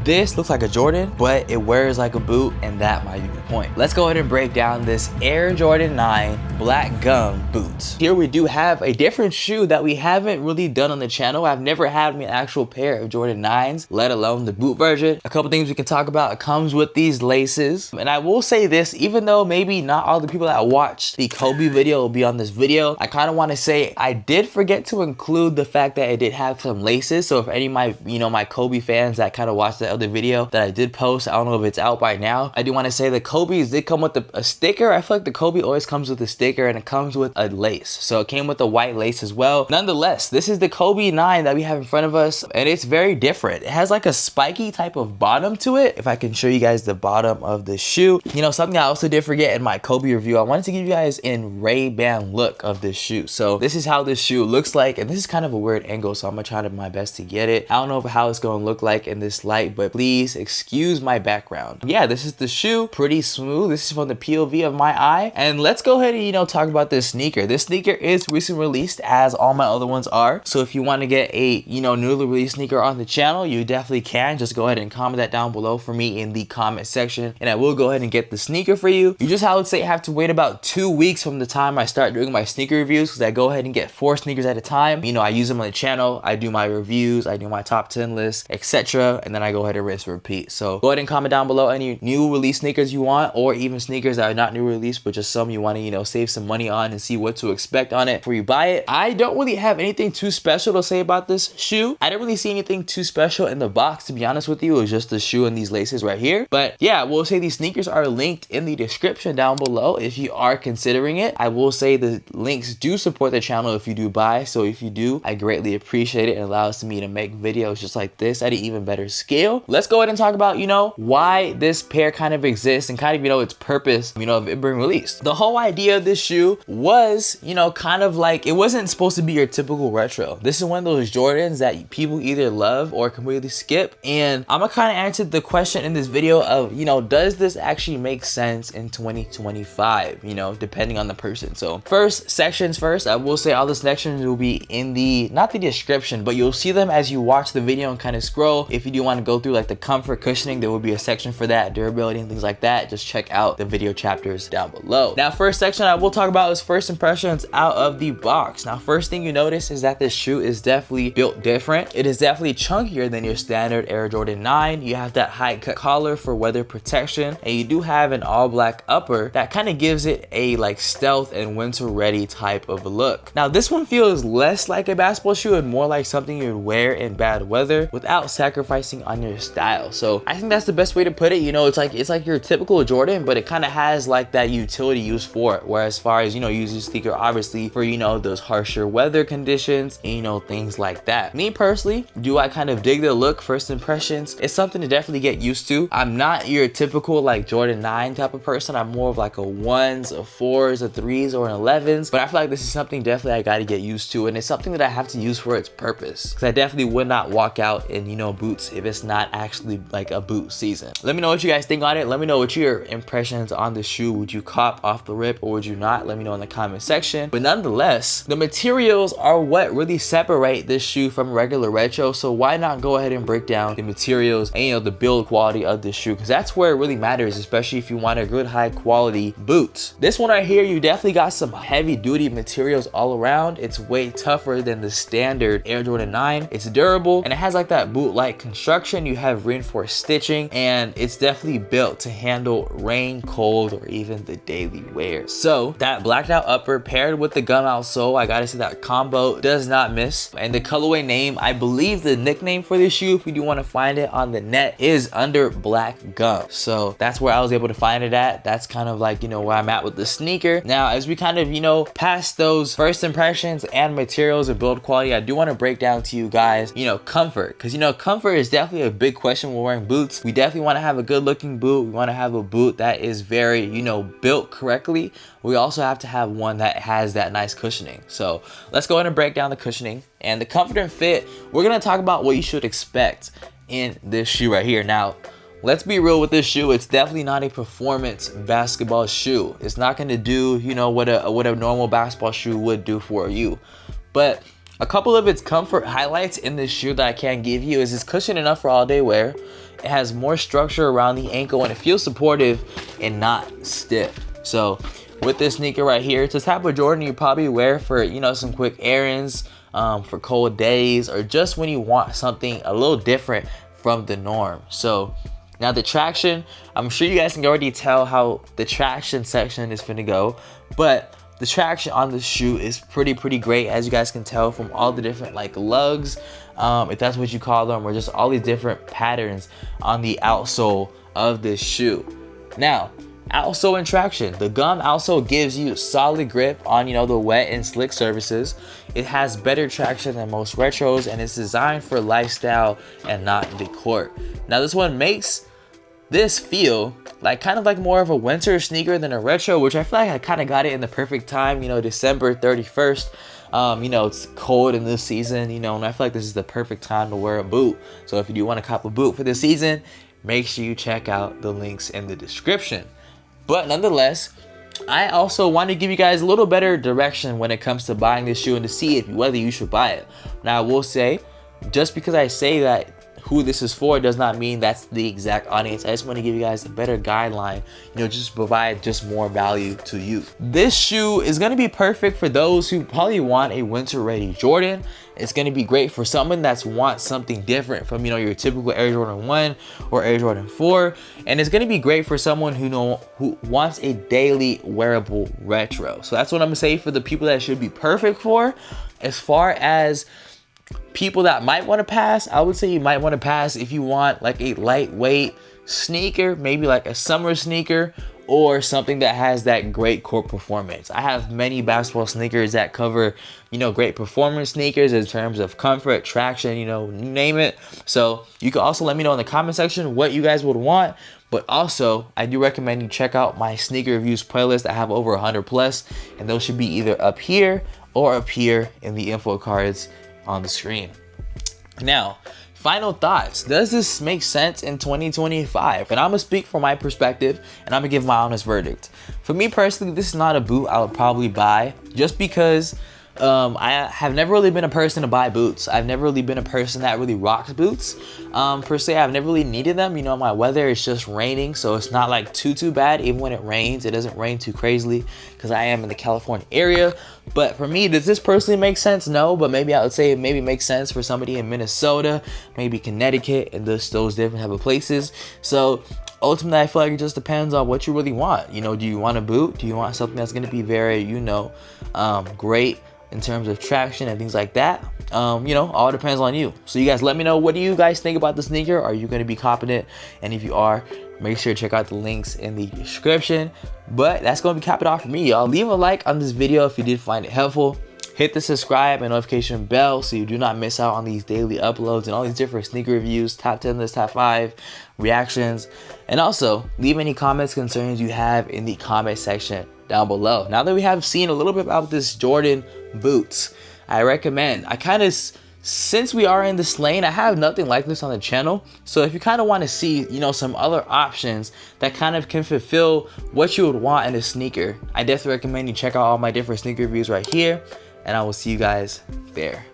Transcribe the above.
This looks like a Jordan, but it wears like a boot, and that might be the point. Let's go ahead and break down this Air Jordan 9 black gum boots. Here we do have a different shoe that we haven't really done on the channel. I've never had an actual pair of Jordan 9s, let alone the boot version. A couple things we can talk about. It comes with these laces, and I will say this, even though maybe not all the people that watched the Kobe video will be on this video, I kind of want to say I did forget to include the fact that it did have some laces. So if any of my my Kobe fans that kind of watched the other video that I did post, I don't know if it's out by now, I do want to say the Kobe's did come with a sticker. I feel like the Kobe always comes with a sticker, and it comes with a lace. So it came with a white lace as well. Nonetheless, this is the Kobe 9 that we have in front of us, and it's very different. It has like a spiky type of bottom to it. If I can show you guys the bottom of the shoe. Something I also did forget in my Kobe review, I wanted to give you guys an Ray-Ban look of this shoe. So this is how this shoe looks like, and this is kind of a weird angle, so I'm gonna try to my best to get it. I don't know how it's gonna look like in this light, but please excuse my background. Yeah, this is the shoe, pretty smooth. This is from the POV of my eye. And let's go ahead and talk about this sneaker. This sneaker is recently released, as all my other ones are. So if you want to get a newly released sneaker on the channel, you definitely can. Just go ahead and comment that down below for me in the comment section, and I will go ahead and get the sneaker for you. You just, I would say, have to wait about 2 weeks from the time I start doing my sneaker reviews, because I go ahead and get 4 sneakers at a time. I use them on the channel, I do my reviews, I do my top 10 list, etc., and then I go ahead and rinse and repeat. So go ahead and comment down below any new release sneakers you want, or even sneakers that are not new release but just some you want to save some money on and see what to expect on it before you buy it. I don't really have anything too special to say about this shoe. I didn't really see anything too special in the box, to be honest with you. It was just the shoe and these laces right here. But yeah, we'll say these sneakers are linked in the description down below if you are considering it. I will say the links do support the channel if you do buy, so if you do, I greatly appreciate it. It allows me to make videos just like this at an even better scale. Let's go ahead and talk about why this pair kind of exists and kind of its purpose of it being released. The whole idea of this shoe was kind of like, it wasn't supposed to be your typical retro. This is one of those Jordans that people either love or completely skip, and I'm gonna kind of answer the question in this video of does this actually make sense in 2025, depending on the person. So first, sections first. I will say all the sections will be in the, not the description, but you'll see them as you watch the video and kind of scroll. If you do want to go through like the comfort cushioning, there will be a section for that, durability and things like that. Just check out the video chapters down below. Now, first section I will talk about is first impressions out of the box. Now, first thing you notice is that this shoe is definitely built different. It is definitely chunkier than your standard Air Jordan 9. You have that high cut collar for weather protection, and you do have an all black upper that kind of gives it a like stealth and winter ready type of a look. Now, this one feels less like a basketball shoe and more like something you'd wear in bad weather without sacrificing on your style. So I think that's the best way to put it. It's like your typical Jordan, but it kind of has like that utility use for it, where as far as using sneaker obviously for those harsher weather conditions and things like that. Me personally, do I kind of dig the look? First impressions, it's something to definitely get used to. I'm not your typical like Jordan 9 type of person. I'm more of like a 1s, a 4s, a 3s, or an 11s, but I feel like this is something definitely I got to get used to, and it's something that I have to use for its purpose, because I definitely would not walk out in boots if it's not actually like a boot season. Let me know what you guys think on it. Let me know what your impressions on the shoe. Would you cop off the rip or would you not? Let me know in the comment section. But nonetheless, the materials are what really separate this shoe from regular retro, so why not go ahead and break down the materials and the build quality of this shoe, because that's where it really matters, especially if you want a good high quality boot. This one right here, you definitely got some heavy duty materials all around. It's way tougher than the standard Air Jordan 9. It's durable and it has like that boot like construction. You have reinforced stitching, and it's definitely built to handle rain, cold, or even the daily wear. So that blacked out upper paired with the gum outsole, I gotta say that combo does not miss. And the colorway name, I believe the nickname for this shoe, if you do want to find it on the net, is under black gum. So that's where I was able to find it at. That's kind of like where I'm at with the sneaker. Now, as we kind of pass those first impressions and materials and build quality, I do want to break down to you guys comfort, because comfort is definitely a big question when wearing boots. We definitely want to have a good looking boot. We want to have a boot that is very built correctly. We also have to have one that has that nice cushioning. So let's go ahead and break down the cushioning and the comfort and fit. We're going to talk about what you should expect in this shoe right here. Now, let's be real with this shoe. It's definitely not a performance basketball shoe. It's not going to do what a normal basketball shoe would do for you. But a couple of its comfort highlights in this shoe that I can give you is it's cushioned enough for all day wear. It has more structure around the ankle and it feels supportive and not stiff. So with this sneaker right here, it's the type of Jordan you probably wear for, you know, some quick errands, for cold days, or just when you want something a little different from the norm. So now the traction, I'm sure you guys can already tell how the traction section is finna go, but the traction on this shoe is pretty great, as you guys can tell from all the different like lugs, if that's what you call them, or just all these different patterns on the outsole of this shoe. Now, outsole and traction. The gum outsole gives you solid grip on, you know, the wet and slick surfaces. It has better traction than most retros, and it's designed for lifestyle and not decor. Now this one makes this feel like kind of like more of a winter sneaker than a retro, which I feel like I kind of got it in the perfect time, you know, December 31st. You know, it's cold in this season, you know, and I feel like this is the perfect time to wear a boot. So if you do want to cop a boot for this season, make sure you check out the links in the description. But nonetheless, I also want to give you guys a little better direction when it comes to buying this shoe and to see whether you should buy it. Now I will say, just because I say that who this is for does not mean that's the exact audience. I just want to give you guys a better guideline, you know, just provide just more value to you. This shoe is going to be perfect for those who probably want a winter ready Jordan. It's going to be great for someone that wants something different from, you know, your typical Air Jordan 1 or Air Jordan 4. And it's going to be great for someone who wants a daily wearable retro. So that's what I'm going to say for the people that should be perfect for. As far as people that might want to pass, I would say you might want to pass if you want like a lightweight sneaker, maybe like a summer sneaker, or something that has that great core performance. I have many basketball sneakers that cover, you know, great performance sneakers in terms of comfort, traction, you know, name it. So you can also let me know in the comment section what you guys would want. But also, I do recommend you check out my sneaker reviews playlist. I have over 100 plus, and those should be either up here or up here in the info cards on the screen. Now, final thoughts. Does this make sense in 2025? And I'm gonna speak from my perspective, and I'm gonna give my honest verdict. For me personally, this is not a boot I would probably buy, just because I have never really been a person to buy boots. I've never really been a person that really rocks boots. Per se, I've never really needed them. You know, my weather is just raining, so it's not like too bad. Even when it rains, it doesn't rain too crazily because I am in the California area. But for me, does this personally make sense? No, but maybe I would say it maybe makes sense for somebody in Minnesota, maybe Connecticut, and those different type of places. So ultimately, I feel like it just depends on what you really want. You know, do you want a boot? Do you want something that's going to be very, you know, great in terms of traction and things like that? You know, all depends on you. So you guys let me know, what do you guys think about the sneaker? Are you going to be copping it? And if you are, make sure to check out the links in the description. But that's going to be capping off for me, y'all. Leave a like on this video if you did find it helpful. Hit the subscribe and notification bell so you do not miss out on these daily uploads and all these different sneaker reviews, top 10 list, top 5 reactions. And also leave any comments, concerns you have in the comment section down below. Now that we have seen a little bit about this Jordan boots, I recommend, since we are in this lane, I have nothing like this on the channel. So if you kind of want to see, you know, some other options that kind of can fulfill what you would want in a sneaker, I definitely recommend you check out all my different sneaker reviews right here, and I will see you guys there.